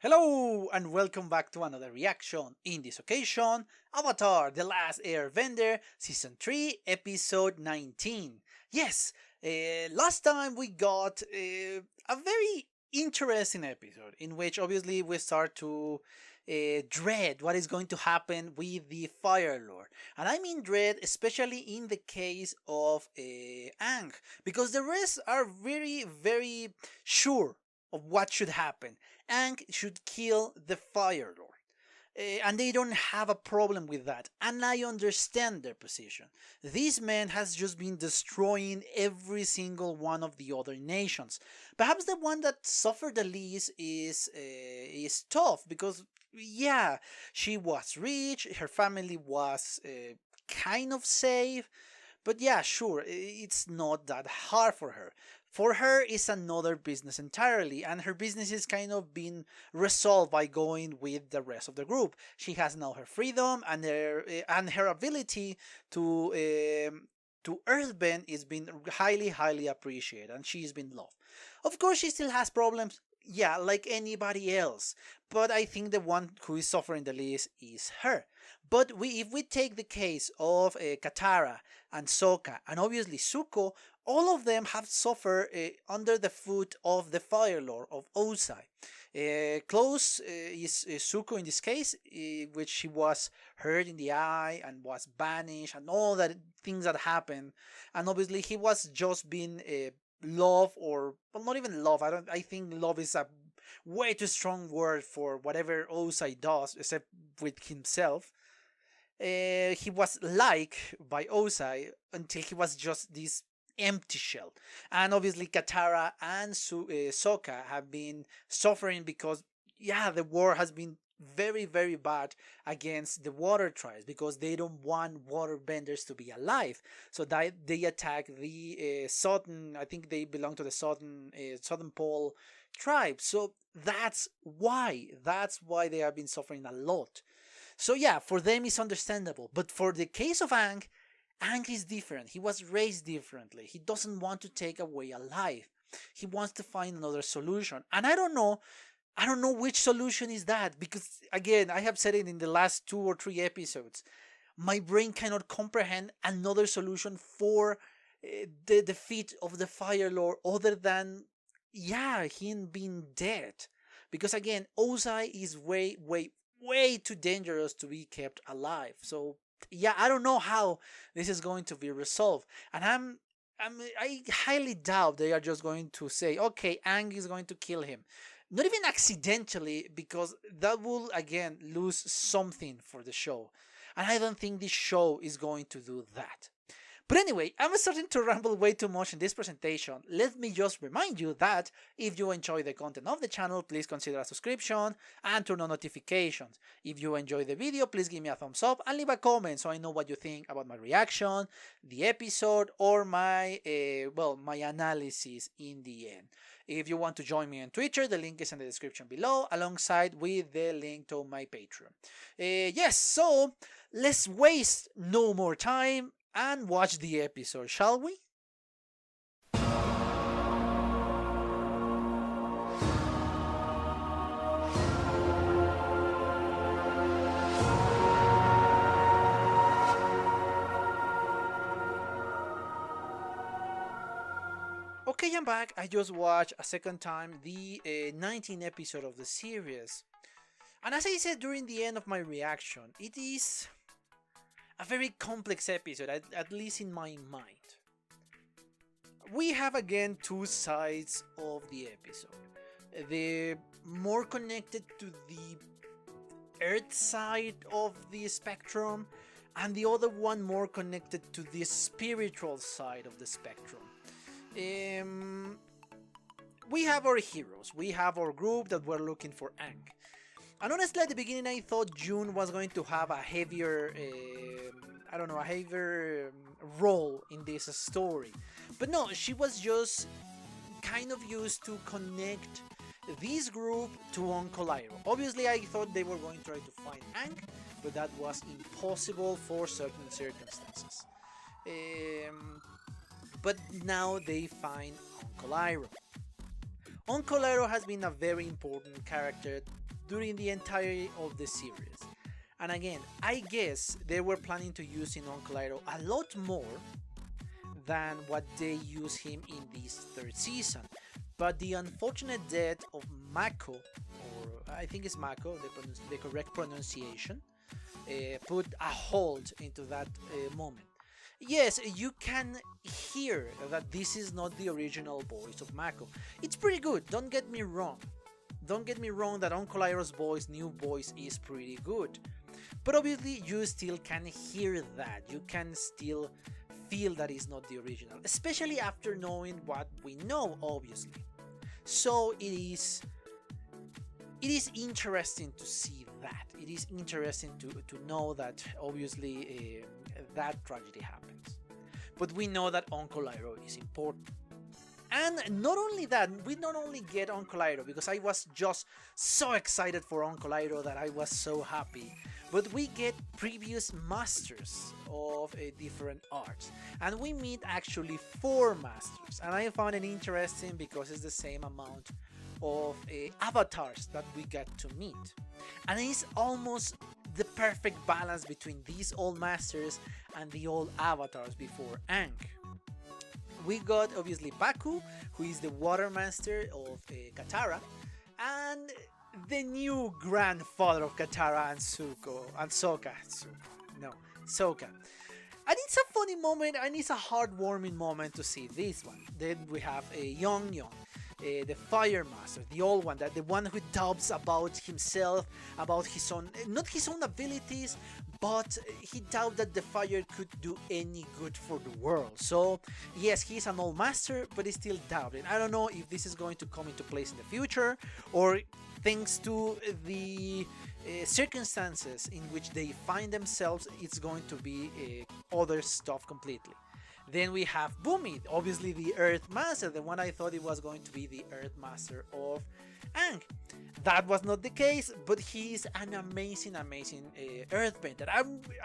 Hello and welcome back to another reaction. In this occasion, Avatar: The Last Airbender Season 3 Episode 19. Yes, last time we got a very interesting episode in which obviously we start to dread what is going to happen with the Fire Lord. And I mean dread especially in the case of Aang, because the rest are very sure of what should happen. Aang should kill the Fire Lord. And they don't have a problem with that, and I understand their position. This man has just been destroying every single one of the other nations. Perhaps the one that suffered the least is tough because yeah, she was rich, her family was kind of safe, but yeah, sure, it's not that hard for her. For her, it's another business entirely, and her business is kind of being resolved by going with the rest of the group. She has now her freedom, and her ability to earthbend is being highly appreciated, and she's been loved. Of course, she still has problems, yeah, like anybody else, but I think the one who is suffering the least is her. But if we take the case of Katara and Sokka and obviously Zuko, all of them have suffered under the foot of the Fire Lord of Ozai. Close is Zuko in this case, which she was hurt in the eye and was banished and all that things that happened. And obviously he was just being love, or well, not even love. I think love is a way too strong word for whatever Ozai does, except with himself. He was liked by Ozai until he was just this empty shell. And obviously Katara and Sokka have been suffering because yeah, the war has been very bad against the water tribes because they don't want water benders to be alive, so that they attack the southern, I think they belong to the southern pole tribe. So that's why they have been suffering a lot. So yeah, for them it's understandable. But for the case of Aang, Aang is different. He was raised differently. He doesn't want to take away a life. He wants to find another solution. And I don't know which solution is that, because again, I have said it in the last 2 or 3 episodes. My brain cannot comprehend another solution for the defeat of the Fire Lord other than yeah, him being dead. Because again, Ozai is way too dangerous to be kept alive. So yeah, I don't know how this is going to be resolved, and I highly doubt they are just going to say, okay, Aang is going to kill him, not even accidentally, because that will again lose something for the show, and I don't think this show is going to do that. But anyway, I'm starting to ramble way too much in this presentation. Let me just remind you that if you enjoy the content of the channel, please consider a subscription and turn on notifications. If you enjoy the video, please give me a thumbs up and leave a comment so I know what you think about my reaction, the episode, or my analysis in the end. If you want to join me on Twitter, the link is in the description below, alongside with the link to my Patreon. Yes, so let's waste no more time and watch the episode, shall we? Okay, I'm back. I just watched a second time the 19th episode of the series. And as I said during the end of my reaction, it is a very complex episode, at least in my mind. We have again two sides of the episode. The more connected to the Earth side of the spectrum, and the other one more connected to the spiritual side of the spectrum. We have our heroes, we have our group that we're looking for Aang. And honestly, at the beginning, I thought June was going to have a heavier, a heavier role in this story. But no, she was just kind of used to connect this group to Uncle Iroh. Obviously, I thought they were going to try to find Aang, but that was impossible for certain circumstances. But now they find Uncle Iroh. Oncolairo has been a very important character during the entirety of the series. And again, I guess they were planning to use in Oncolairo a lot more than what they use him in this third season. But the unfortunate death of Mako, or I think it's Mako, the correct pronunciation, put a halt into that moment. Yes, you can hear that this is not the original voice of Mako. It's pretty good, don't get me wrong. Don't get me wrong that Oncolairo's voice, new voice, is pretty good. But obviously you still can hear that, you can still feel that it's not the original, especially after knowing what we know, obviously. So it is interesting to see that. It is interesting to know that obviously that tragedy happens. But we know that Oncolairo is important. And not only that, we not only get Oncolairo, because I was just so excited for Oncolairo that I was so happy, but we get previous masters of different arts, and we meet actually 4 masters, and I found it interesting because it's the same amount of avatars that we get to meet, and it's almost the perfect balance between these old masters and the old avatars before Ankh. We got obviously Baku, who is the water master of Katara, and the new grandfather of Katara and Sokka. And it's a funny moment, and it's a heartwarming moment to see this one. Then we have Young, the Fire Master, the old one, the one who doubts about himself, about his own, not his own abilities, but he doubts that the fire could do any good for the world. So yes, he's an old master, but he's still doubting. I don't know if this is going to come into place in the future, or thanks to the circumstances in which they find themselves, it's going to be other stuff completely. Then we have Bumi, obviously the Earth Master, the one I thought it was going to be the Earth Master of Aang. That was not the case, but he's an amazing Earthbender.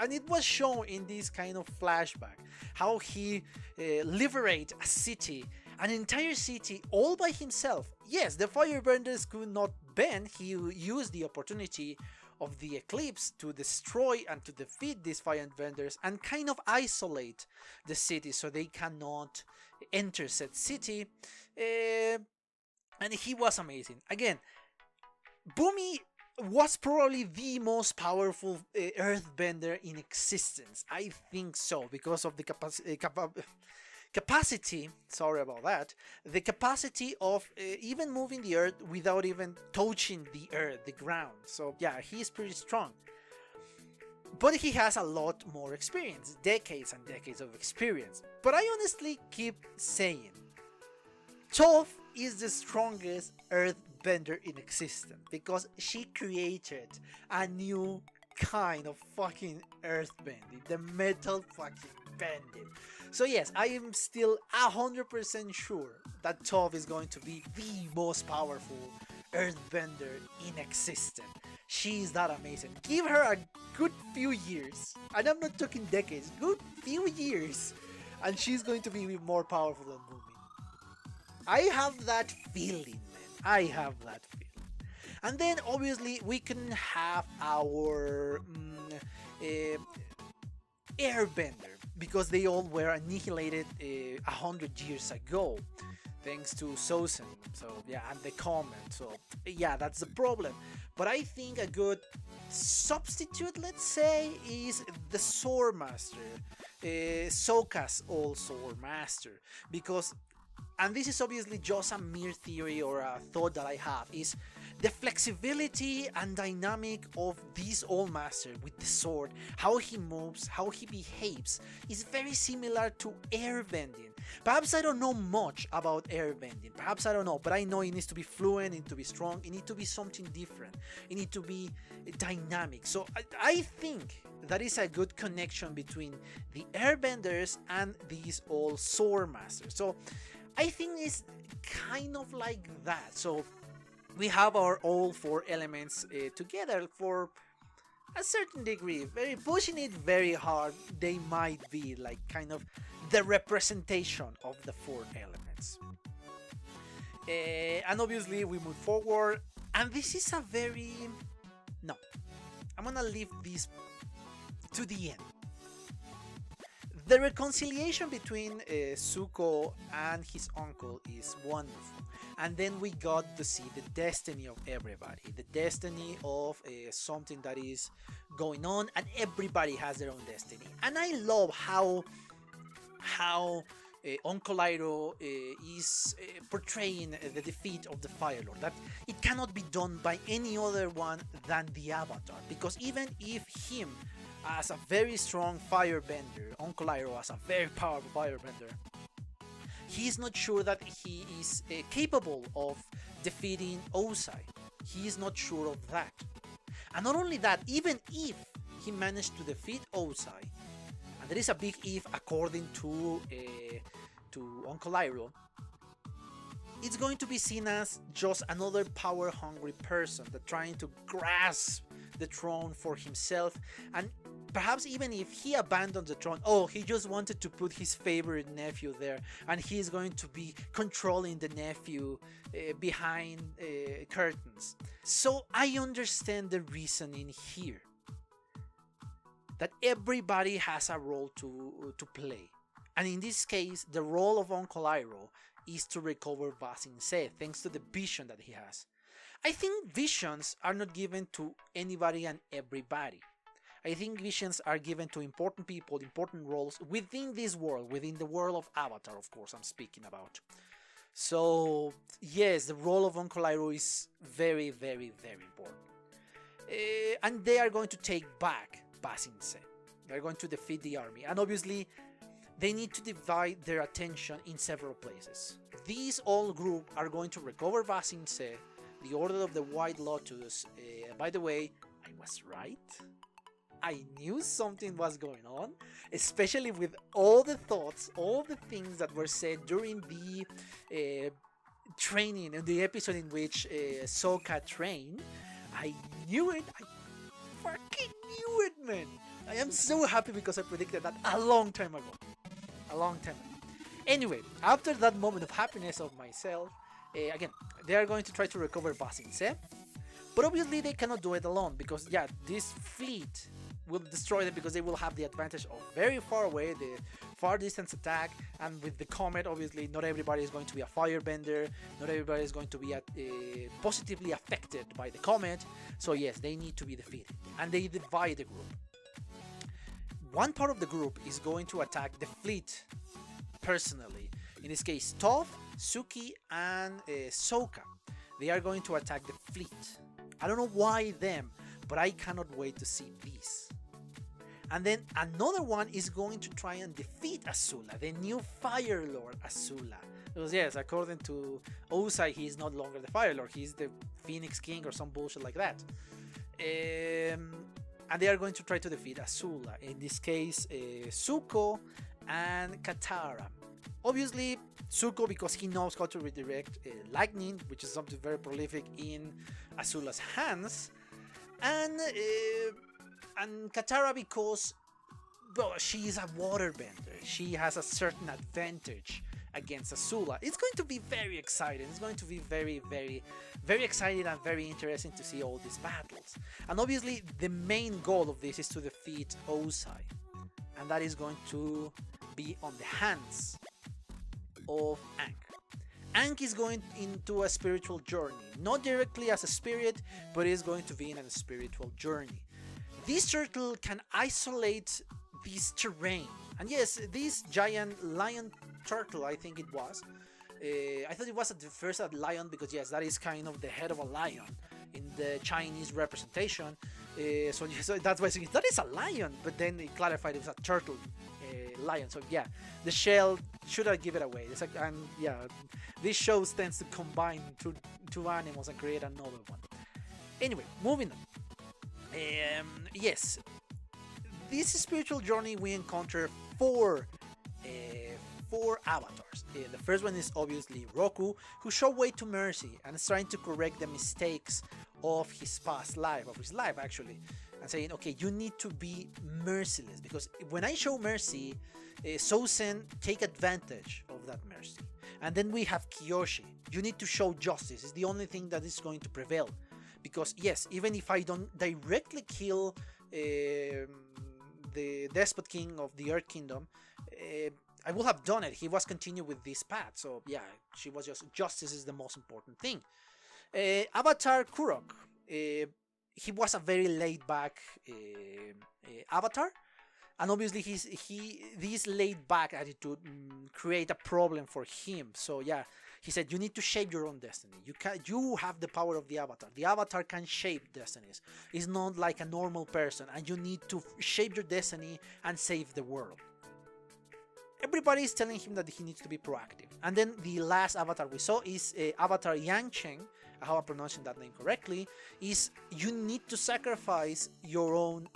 And it was shown in this kind of flashback, how he liberates a city, an entire city, all by himself. Yes, the Firebenders could not bend, he used the opportunity of the eclipse to destroy and to defeat these Firebenders and kind of isolate the city so they cannot enter said city. And he was amazing. Again, Bumi was probably the most powerful Earthbender in existence. I think so, because of the capacity, sorry about that, the capacity of even moving the earth without even touching the earth, the ground. So yeah, he's pretty strong. But he has a lot more experience, decades and decades of experience. But I honestly keep saying, Toph is the strongest Earthbender in existence, because she created a new kind of fucking Earthbending, the metal fucking bending. So yes, I am still 100% sure that Toph is going to be the most powerful Earthbender in existence. She's that amazing. Give her a good few years, and I'm not talking decades, good few years, and she's going to be more powerful than Bumi. I have that feeling, man. I have that feeling. And then obviously we can have our Airbender, because they all were annihilated 100 years ago, thanks to Sosen. So yeah, and the comment. So yeah, that's the problem. But I think a good substitute, let's say, is the Sword Master, Sokka's old Sword Master, because, and this is obviously just a mere theory or a thought that I have, is the flexibility and dynamic of this old master with the sword, how he moves, how he behaves, is very similar to airbending. Perhaps I don't know much about airbending, perhaps I don't know, but I know it needs to be fluent, it needs to be strong, it needs to be something different, it needs to be dynamic. So I think that is a good connection between the airbenders and these old sword masters. So I think it's kind of like that. So we have our all 4 elements together for a certain degree, very pushing it very hard. They might be like kind of the representation of the 4 elements. And obviously we move forward, and this is a very... No, I'm gonna leave this to the end. The reconciliation between Zuko and his uncle is wonderful. And then we got to see the destiny of everybody. The destiny of something that is going on, and everybody has their own destiny. And I love how Uncle Iroh is portraying the defeat of the Fire Lord. That it cannot be done by any other one than the Avatar. Because even if him, as a very strong firebender, Uncle Iroh as a very powerful firebender, he is not sure that he is capable of defeating Ozai. He is not sure of that. And not only that, even if he managed to defeat Ozai, and there is a big if according to Uncle Iroh, it's going to be seen as just another power-hungry person that trying to grasp the throne for himself. And perhaps even if he abandons the throne, he just wanted to put his favorite nephew there, and he's going to be controlling the nephew behind curtains. So I understand the reasoning here, that everybody has a role to play. And in this case, the role of Uncle Iroh is to recover Ba Sing Se, thanks to the vision that he has. I think visions are not given to anybody and everybody. I think visions are given to important people, important roles within this world, within the world of Avatar, of course, I'm speaking about. So, yes, the role of Uncle Iroh is very, very, very important. And they are going to take back Ba Sing Se. They're going to defeat the army. And obviously, they need to divide their attention in several places. These all group are going to recover Ba Sing Se, the Order of the White Lotus. By the way, I was right. I knew something was going on, especially with all the thoughts, all the things that were said during the training, in the episode in which Sokka trained. I knew it. I fucking knew it, man. I am so happy because I predicted that a long time ago. A long time ago. Anyway, after that moment of happiness of myself, again, they are going to try to recover Ba Sing Se. But obviously they cannot do it alone, because yeah, this fleet will destroy them, because they will have the advantage of very far away, the far distance attack, and with the comet, obviously not everybody is going to be a firebender, not everybody is going to be positively affected by the comet. So yes, they need to be defeated, and they divide the group. One part of the group is going to attack the fleet personally. In this case, Toph, Suki, and Sokka. They are going to attack the fleet. I don't know why them, but I cannot wait to see this. And then another one is going to try and defeat Azula, the new Fire Lord Azula. Because yes, according to Ozai, he is no longer the Fire Lord, he's the Phoenix King or some bullshit like that. And they are going to try to defeat Azula. In this case, Zuko and Katara. Obviously, Zuko, because he knows how to redirect lightning, which is something very prolific in Azula's hands. And Katara, because she is a waterbender. She has a certain advantage against Azula. It's going to be very exciting. It's going to be very, very, very exciting and very interesting to see all these battles. And obviously, the main goal of this is to defeat Ozai. And that is going to be on the hands of Aang. Aang is going into a spiritual journey. Not directly as a spirit, but is going to be in a spiritual journey. This turtle can isolate this terrain. And yes, this giant lion turtle, I think it was. I thought it was at the first a lion, because yes, that is kind of the head of a lion in the Chinese representation. So that's why I think that is a lion, but then it clarified it was a turtle lion. So yeah, the shell should I give it away. It's like, and yeah, this show tends to combine two animals and create another one. Anyway, moving on. Yes, this spiritual journey we encounter four avatars. The first one is obviously Roku, who show way to mercy and is trying to correct the mistakes of his past life, of his life actually, and saying, okay, you need to be merciless, because when I show mercy, Sousen take advantage of that mercy. And then we have Kiyoshi. You need to show justice. It's the only thing that is going to prevail. Because yes, even if I don't directly kill the Despot King of the Earth Kingdom, I would have done it. He was continuing with this path. So yeah, she was just, justice is the most important thing. Avatar Kurok. He was a very laid back avatar. And obviously this laid back attitude create a problem for him. So yeah, he said you need to shape your own destiny. You have the power of the avatar. The avatar can shape destinies. It's not like a normal person, and you need to shape your destiny and save the world. Everybody is telling him that he needs to be proactive. And then the last avatar we saw is Avatar Yang Cheng. I hope I'm pronouncing that name correctly. Is you need to sacrifice your own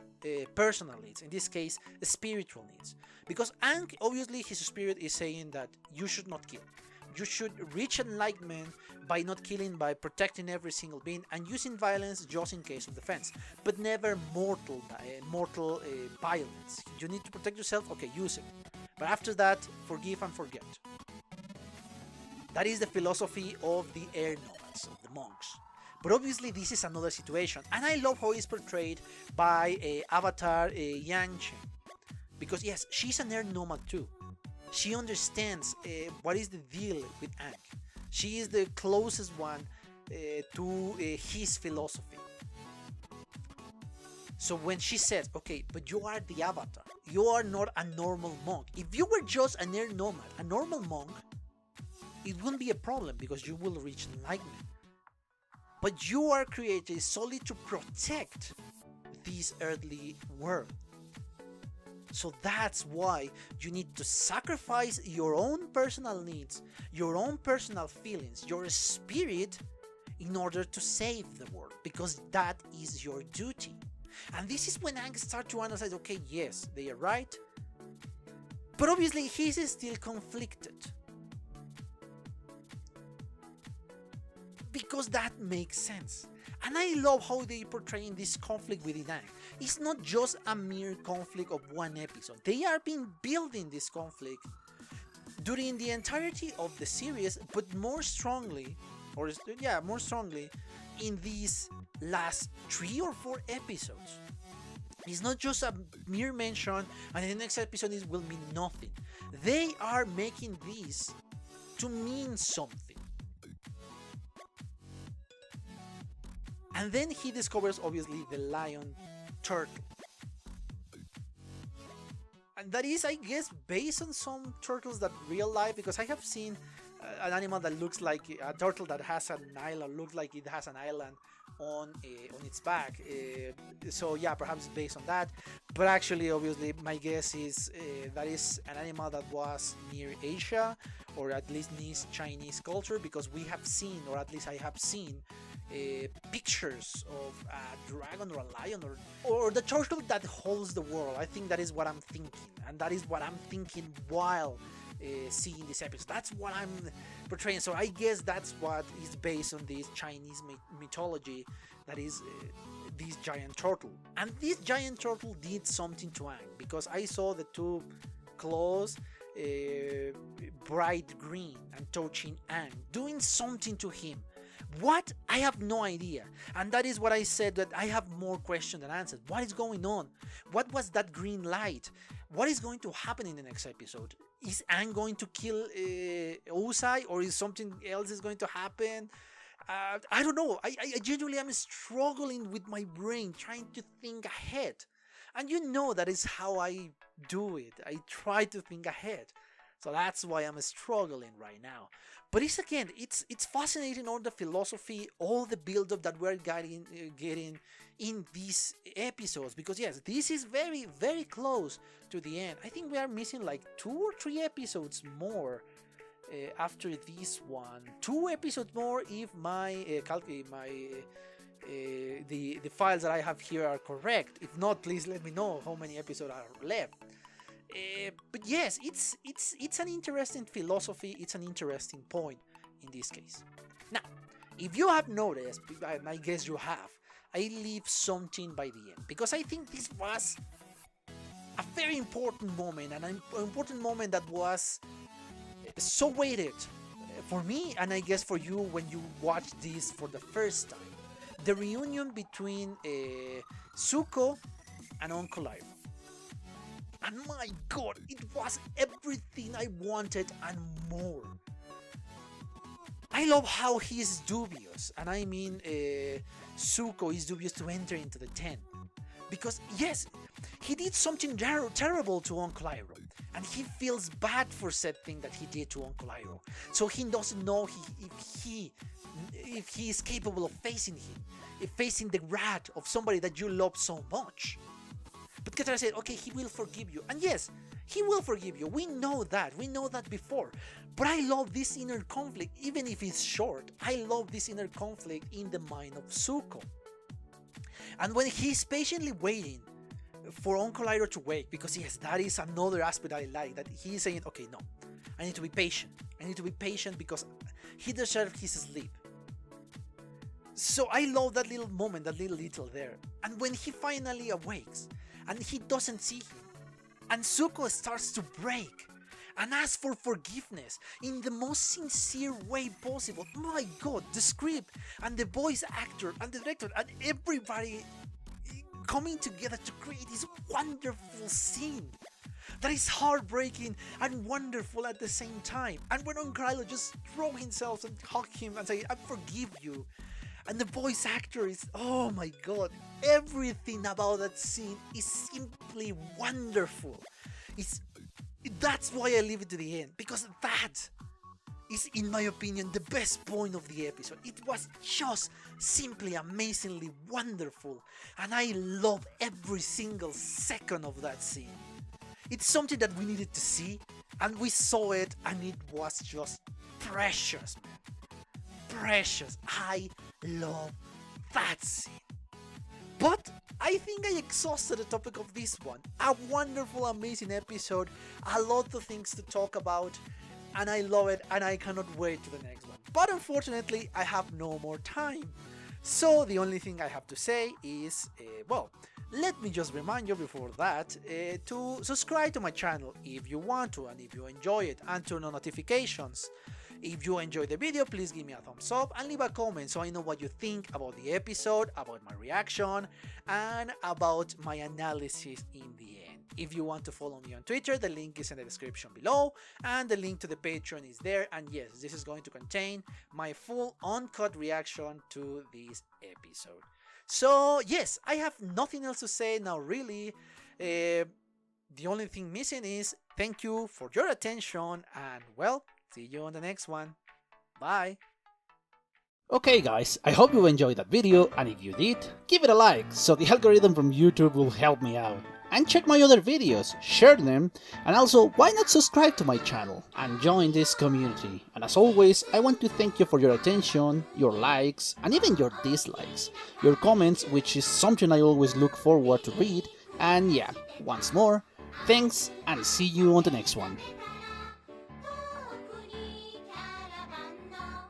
personal needs, in this case spiritual needs, because Aang, obviously his spirit is saying that you should not kill, you should reach enlightenment by not killing, by protecting every single being and using violence just in case of defense, but never mortal violence. You need to protect yourself, okay, use it, but after that, forgive and forget. That is the philosophy of the air nomads, of the monks. But obviously this is another situation, and I love how it's portrayed by Avatar Yang Chen, because yes, she's an air nomad too. She understands what is the deal with Aang. She is the closest one to his philosophy. So when she says, okay, but you are the Avatar, you are not a normal monk. If you were just an air nomad, a normal monk, it wouldn't be a problem because you will reach enlightenment. But you are created solely to protect this earthly world. So that's why you need to sacrifice your own personal needs, your own personal feelings, your spirit in order to save the world, because that is your duty. And this is when Aang starts to analyze, okay, yes, they are right, but obviously he's still conflicted. Because that makes sense. And I love how they portray this conflict within Aang. It's not just a mere conflict of one episode. They are been building this conflict during the entirety of the series, but more strongly in these last 3 or 4 episodes. It's not just a mere mention and the next episode will mean nothing. They are making this to mean something. And then he discovers, obviously, the lion turtle. And that is, I guess, based on some turtles that real life, because I have seen an animal that looks like a turtle that has an island, looks like it has an island on its back. So yeah, perhaps based on that. But actually, obviously, my guess is that is an animal that was near Asia, or at least near Chinese culture, because we have seen, or at least I have seen, pictures of a dragon or a lion or the turtle that holds the world. I think that is what I'm thinking, and that is what I'm thinking while seeing this episode. That's what I'm portraying. So I guess that's what is based on this Chinese mythology, that is this giant turtle. And this giant turtle did something to Aang, because I saw the 2 claws bright green and touching Aang, doing something to him. What? I have no idea. And that is what I said, that I have more questions than answers. What is going on? What was that green light? What is going to happen in the next episode? Is Aang going to kill Usai, or is something else is going to happen? I don't know. I genuinely am struggling with my brain, trying to think ahead. And you know that is how I do it. I try to think ahead. So that's why I'm struggling right now. But it's fascinating, all the philosophy, all the build-up that we're getting in these episodes. Because yes, this is very, very close to the end. I think we are missing like 2 or 3 episodes more after this one. 2 episodes more if my the files that I have here are correct. If not, please let me know how many episodes are left. But yes, it's an interesting philosophy. It's an interesting point in this case. Now, If you have noticed, and I guess you have, I leave something by the end because I think this was a very important moment, and an important moment that was so weighted for me, and I guess for you when you watch this for the first time. The reunion between Zuko and Uncle Iroh. And my god, it was everything I wanted and more. I love how he is dubious, and I mean Zuko is dubious to enter into the tent. Because yes, he did something terrible to Uncle Iroh, and he feels bad for said thing that he did to Uncle Iroh. So he doesn't know if he is capable of facing the wrath of somebody that you love so much. But Katara said, okay, he will forgive you. And yes, he will forgive you. We know that. We know that before. But I love this inner conflict, even if it's short. I love this inner conflict in the mind of Zuko. And when he's patiently waiting for Uncle Iroh to wake, because yes, that is another aspect I like, that he's saying, okay, no, I need to be patient. I need to be patient because he deserves his sleep. So I love that little moment, that little detail there. And when he finally awakes, and he doesn't see him, and Zuko starts to break and ask for forgiveness in the most sincere way possible. My god, the script and the voice actor and the director and everybody coming together to create this wonderful scene that is heartbreaking and wonderful at the same time. And when Uncle Iroh just throw himself and hug him and say, I forgive you. And the voice actor is, oh my god, everything about that scene is simply wonderful. That's why I leave it to the end, because that is, in my opinion, the best point of the episode. It was just simply amazingly wonderful, and I love every single second of that scene. It's something that we needed to see, and we saw it, and it was just precious, man. Precious. I love that scene. But I think I exhausted the topic of this one. A wonderful, amazing episode, a lot of things to talk about, and I love it, and I cannot wait to the next one. But unfortunately, I have no more time. So the only thing I have to say is, well, let me just remind you before that to subscribe to my channel if you want to and if you enjoy it, and turn on notifications. If you enjoyed the video, please give me a thumbs up and leave a comment so I know what you think about the episode, about my reaction, and about my analysis in the end. If you want to follow me on Twitter, the link is in the description below, and the link to the Patreon is there. And yes, this is going to contain my full uncut reaction to this episode. So yes, I have nothing else to say now really. The only thing missing is thank you for your attention, and well, see you on the next one. Bye. Okay guys, I hope you enjoyed that video, and if you did, give it a like so the algorithm from YouTube will help me out. And check my other videos, share them, and also why not subscribe to my channel and join this community. And as always, I want to thank you for your attention, your likes, and even your dislikes, your comments, which is something I always look forward to read. And yeah, once more, thanks, and see you on the next one.